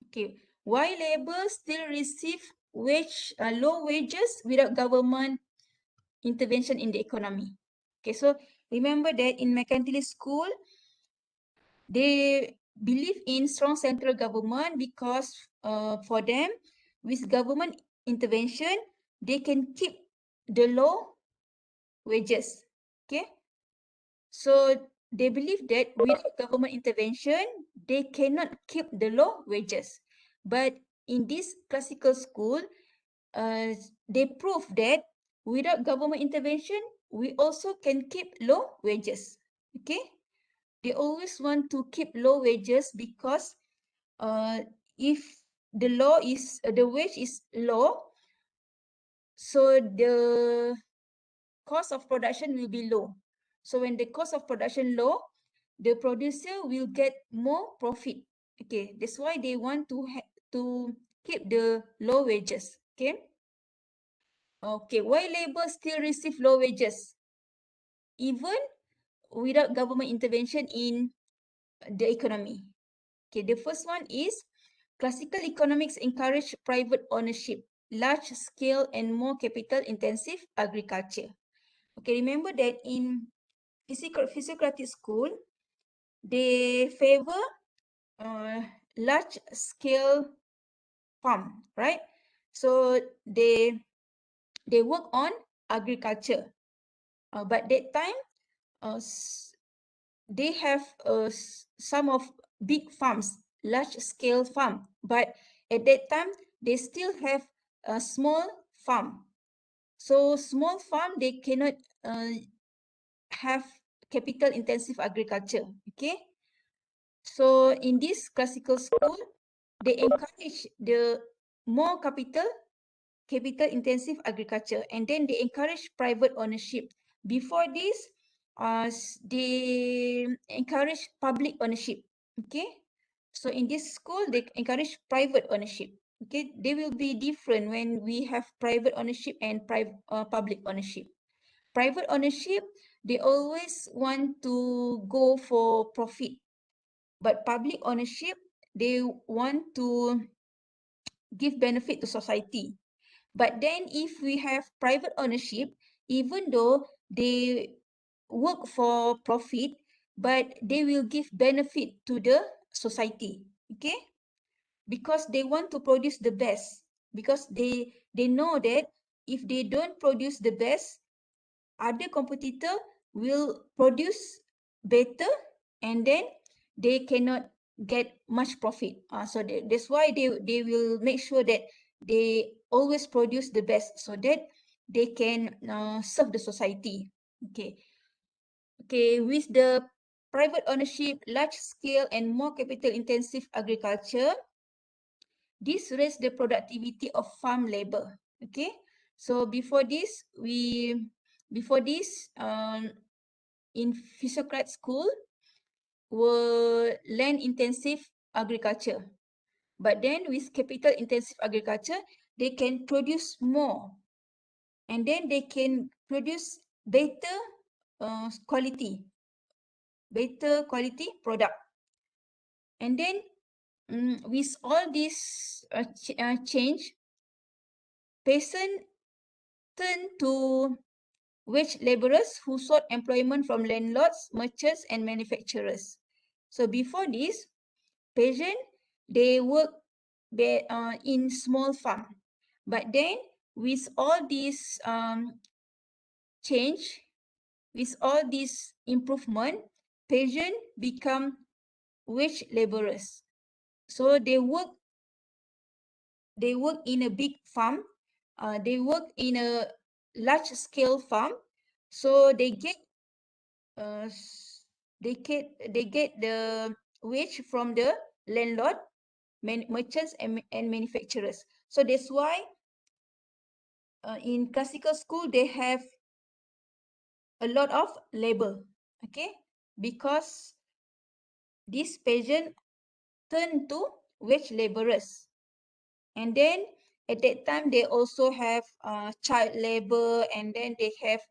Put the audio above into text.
Okay, why labor still receive low wages without government intervention in the economy? Okay, so remember that in mercantilist school, they believe in strong central government because for them, with government intervention, they can keep the low wages. Okay, so they believe that without government intervention, they cannot keep the low wages. But in this classical school, they prove that without government intervention, we also can keep low wages. Okay, they always want to keep low wages because if the wage is low, so the cost of production will be low. So when the cost of production low, the producer will get more profit. Okay, that's why they want to keep the low wages. Okay, why labor still receive low wages even without government intervention in the economy? Okay, the first one is classical economics encourage private ownership, large scale and more capital intensive agriculture. Okay, remember that in physiocratic school, they favor large scale farm, right? So they work on agriculture. But that time, they have some of big farms, large scale farm. But at that time, they still have a small farm. So small farm, they cannot have capital intensive agriculture. Okay. So in this classical school, they encourage the more capital intensive agriculture, and then they encourage private ownership. Before this, they encourage public ownership. Okay, so in this school, they encourage private ownership. Okay, they will be different when we have private ownership and public ownership. Private ownership, they always want to go for profit, but public ownership, they want to give benefit to society. But then if we have private ownership, even though they work for profit, but they will give benefit to the society. Okay, because they want to produce the best, because they know that if they don't produce the best, other competitor will produce better, and then they cannot get much profit. So that's why they will make sure that they always produce the best so that they can serve the society. Okay, with the private ownership, large scale and more capital intensive agriculture, this raise the productivity of farm labor. Okay, so before this, in Physiocrat school were land intensive agriculture. But then with capital intensive agriculture, they can produce more, and then they can produce better quality product. And then with all this change, peasant turn to wage laborers who sought employment from landlords, merchants, and manufacturers. So before this, peasant, they work in small farm. But then with all this change, with all this improvement, peasant become wage laborers. So they work in a big farm. They work in a large scale farm. So they get the wage from the landlord, merchants, and manufacturers. So that's why in classical school they have a lot of labor. Okay, because this peasant turn to wage laborers. And then at that time they also have child labor, and then they have